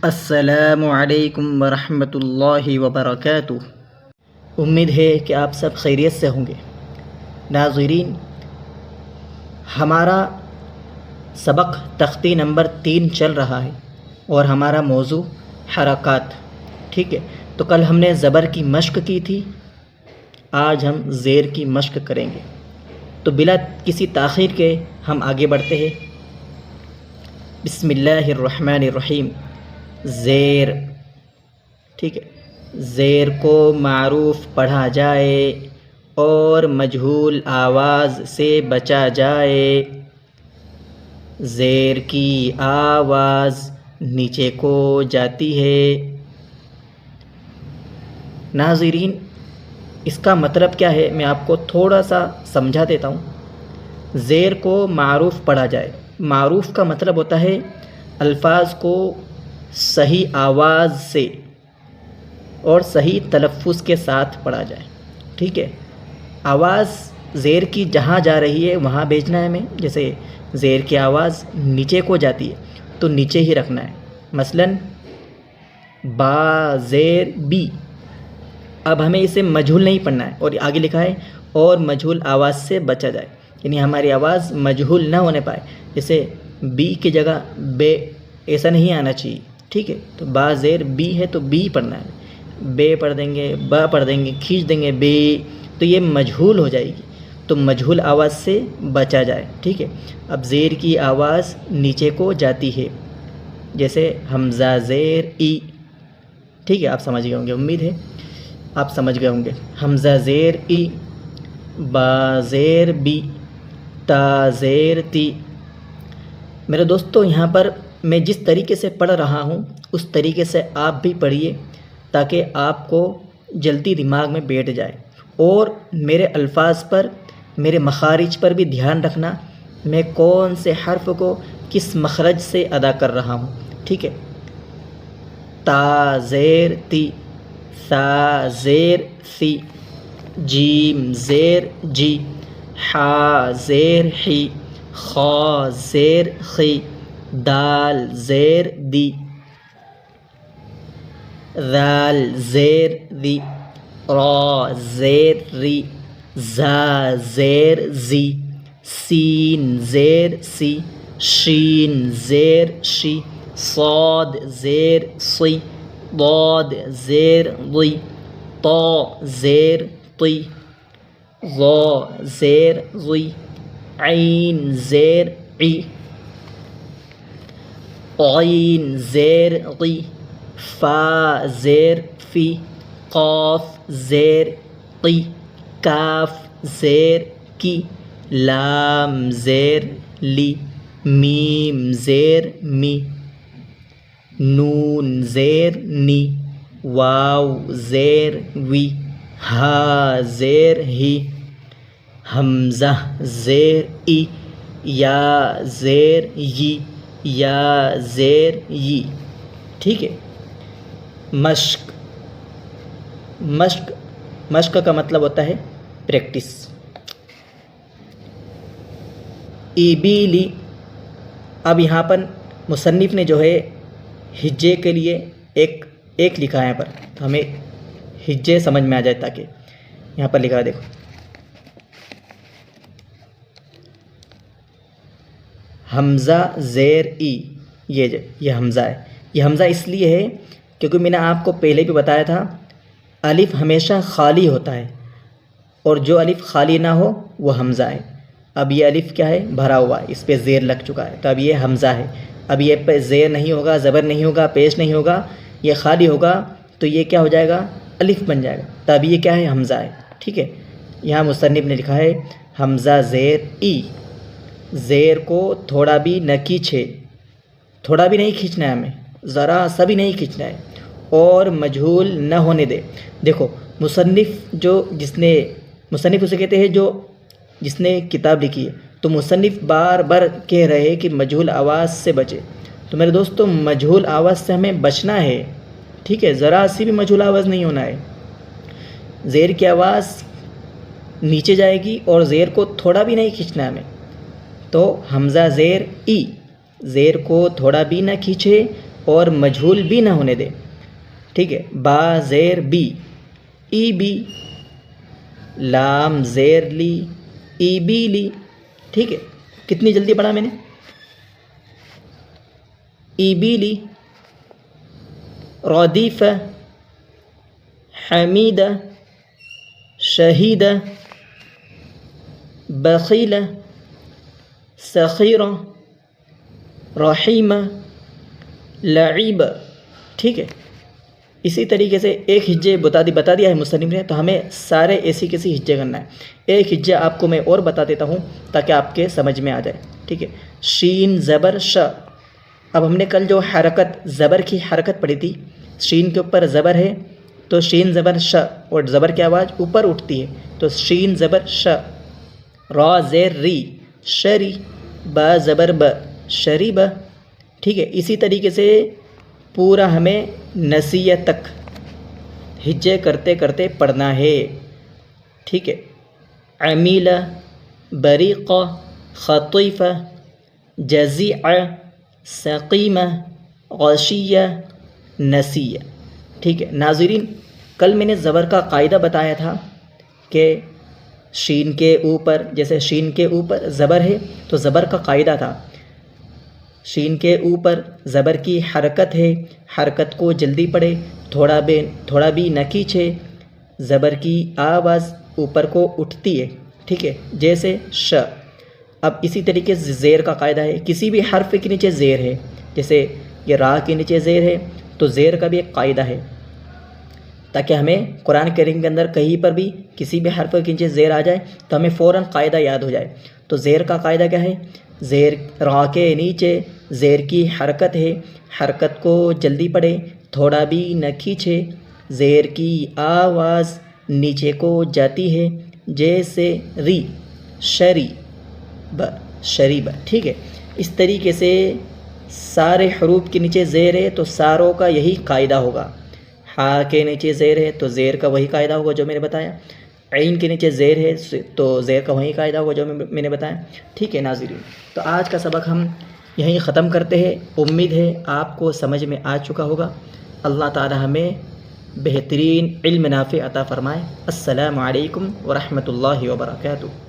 السلام علیکم ورحمۃ اللہ وبرکاتہ۔ امید ہے کہ آپ سب خیریت سے ہوں گے۔ ناظرین، ہمارا سبق تختی نمبر 3 چل رہا ہے اور ہمارا موضوع حرکات، ٹھیک ہے۔ تو کل ہم نے زبر کی مشق کی تھی، آج ہم زیر کی مشق کریں گے۔ تو بلا کسی تاخیر کے ہم آگے بڑھتے ہیں۔ بسم اللہ الرحمن الرحیم۔ زیر، ٹھیک ہے۔ زیر کو معروف پڑھا جائے اور مجہول آواز سے بچا جائے۔ زیر کی آواز نیچے کو جاتی ہے۔ ناظرین، اس کا مطلب کیا ہے میں آپ کو تھوڑا سا سمجھا دیتا ہوں۔ زیر کو معروف پڑھا جائے، معروف کا مطلب ہوتا ہے الفاظ کو صحیح آواز سے اور صحیح تلفظ کے ساتھ پڑھا جائے، ٹھیک ہے۔ آواز زیر کی جہاں جا رہی ہے وہاں بھیجنا ہے ہمیں۔ جیسے زیر کی آواز نیچے کو جاتی ہے تو نیچے ہی رکھنا ہے۔ مثلاً با زیر بی، اب ہمیں اسے مجہول نہیں پڑھنا ہے، اور آگے لکھا ہے اور مجہول آواز سے بچا جائے، یعنی ہماری آواز مجہول نہ ہونے پائے۔ جیسے بی کی جگہ بے، ایسا نہیں آنا چاہیے، ٹھیک ہے۔ تو با زیر بی ہے تو بی پڑھنا ہے، بے پڑھ دیں گے، با پڑھ دیں گے، کھینچ دیں گے بے، تو یہ مجہول ہو جائے گی۔ تو مجہول آواز سے بچا جائے، ٹھیک ہے۔ اب زیر کی آواز نیچے کو جاتی ہے، جیسے حمزہ زیر ای، ٹھیک ہے۔ آپ سمجھ گئے ہوں گے، امید ہے آپ سمجھ گئے ہوں گے۔ حمزہ زیر ای، با زیر بی، تا زیر تی۔ میرے دوستو، یہاں پر میں جس طریقے سے پڑھ رہا ہوں اس طریقے سے آپ بھی پڑھیے تاکہ آپ کو جلدی دماغ میں بیٹھ جائے، اور میرے الفاظ پر، میرے مخارج پر بھی دھیان رکھنا، میں کون سے حرف کو کس مخرج سے ادا کر رہا ہوں، ٹھیک ہے۔ تا زیر تی، ثا زیر ثی، جیم زیر جی، حا زیر حی، خا زیر خی، دال زیر دی، ذال زیر ذی، را زیر ری، زا زیر زی، سین زیر سی، شین زیر شی، صاد زیر صی، ضاد زیر ضی، طا زیر طی، ظا زیر ظی، عین زیر عی، عین زیر قی، فا زیر فی، قاف زیر قی، کاف زیر کی، لام زیر لی، میم زیر می، نون زیر نی، واو زیر وی، ہا زیر ہی، حمزہ زیر ای، یا زیر یی، یا زیر یی، ٹھیک ہے۔ مشق، مشق کا مطلب ہوتا ہے پریکٹس۔ ایبیلی، اب یہاں پر مصنف نے جو ہے ہجے کے لیے ایک لکھا ہے یہاں پر، تو ہمیں ہجے سمجھ میں آ جائے، تاکہ یہاں پر لکھا ہے، دیکھو حمزہ زیر ای، یہ حمزہ ہے۔ یہ حمزہ اس لیے ہے کیونکہ میں نے آپ کو پہلے بھی بتایا تھا الف ہمیشہ خالی ہوتا ہے، اور جو الف خالی نہ ہو وہ حمزہ ہے۔ اب یہ الف کیا ہے؟ بھرا ہوا ہے، اس پہ زیر لگ چکا ہے، تو اب یہ حمزہ ہے۔ اب یہ پہ زیر نہیں ہوگا، زبر نہیں ہوگا، پیش نہیں ہوگا، یہ خالی ہوگا، تو یہ کیا ہو جائے گا؟ الف بن جائے گا، تو اب یہ کیا ہے؟ حمزہ ہے، ٹھیک ہے۔ یہاں مصنف نے لکھا ہے حمزہ زیر ای، زیر کو تھوڑا بھی نہ کھینچے، تھوڑا بھی نہیں کھینچنا ہے ہمیں، ذرا سا بھی نہیں کھینچنا ہے، اور مجہول نہ ہونے دے۔ دیکھو مصنف اسے کہتے ہیں جس نے کتاب لکھی ہے، تو مصنف بار بار کہہ رہے ہیں کہ مجہول آواز سے بچے۔ تو میرے دوستو، مجہول آواز سے ہمیں بچنا ہے، ٹھیک ہے، ذرا سی بھی مجہول آواز نہیں ہونا ہے۔ زیر کی آواز نیچے جائے گی اور زیر کو تھوڑا بھی نہیں کھینچنا ہے ہمیں۔ تو حمزہ زیر ای، زیر کو تھوڑا بھی نہ کھینچے اور مجھول بھی نہ ہونے دیں. ٹھیک ہے، با زیر بی، ای بی، لام زیر لی، ای بی لی. ٹھیک ہے، کتنی جلدی پڑھا میں نے، ای بی لی. ردیفہ، حمیدہ، شہیدہ، بخیلہ، سخیرہ، رحیمہ، لعیبہ. ٹھیک ہے، اسی طریقے سے ایک ہجے بتا دیا ہے مصنف نے، تو ہمیں سارے ایسی کیسی ہجے کرنا ہے. ایک ہجے آپ کو میں اور بتا دیتا ہوں تاکہ آپ کے سمجھ میں آ جائے. ٹھیک ہے، شین زبر ش. اب ہم نے کل جو حرکت زبر کی حرکت پڑھی تھی، شین کے اوپر زبر ہے تو شین زبر ش، اور زبر کی آواز اوپر اٹھتی ہے تو شین زبر ش. را زیر ری، شری. با زبر ب، شریب. ٹھیک ہے، اسی طریقے سے پورا ہمیں نسیہ تک ہجے کرتے کرتے پڑھنا ہے. ٹھیک ہے، عمیلہ، بریقہ، خطیفہ، جزیع، سقیمہ، غشیہ، نسیہ. ٹھیک ہے ناظرین، کل میں نے زبر کا قاعدہ بتایا تھا کہ شین کے اوپر، جیسے شین کے اوپر زبر ہے تو زبر کا قاعدہ تھا، شین کے اوپر زبر کی حرکت ہے، حرکت کو جلدی پڑھے، تھوڑا بھی نہ کھینچے، زبر کی آواز اوپر کو اٹھتی ہے. ٹھیک ہے، جیسے ش. اب اسی طریقے سے زیر کا قاعدہ ہے، کسی بھی حرف کے نیچے زیر ہے، جیسے یہ را کے نیچے زیر ہے تو زیر کا بھی ایک قاعدہ ہے، تاکہ ہمیں قرآن کریم کے اندر کہیں پر بھی کسی بھی حرف کے نیچے زیر آ جائے تو ہمیں فوراً قاعدہ یاد ہو جائے. تو زیر کا قاعدہ کیا ہے، زیر را کے نیچے زیر کی حرکت ہے، حرکت کو جلدی پڑھے، تھوڑا بھی نہ کھینچے، زیر کی آواز نیچے کو جاتی ہے، جیسے ری، شری ب، شریب. ٹھیک ہے، اس طریقے سے سارے حروف کے نیچے زیر ہے تو ساروں کا یہی قاعدہ ہوگا. ہا کے نیچے زیر ہے تو زیر کا وہی قاعدہ ہوگا جو میں نے بتایا، عین کے نیچے زیر ہے تو زیر کا وہی قاعدہ ہوگا جو میں نے بتایا. ٹھیک ہے ناظرین، تو آج کا سبق ہم یہیں ختم کرتے ہیں. امید ہے آپ کو سمجھ میں آ چکا ہوگا. اللہ تعالی ہمیں بہترین علم نافع عطا فرمائے. السلام علیکم ورحمۃ اللہ وبرکاتہ.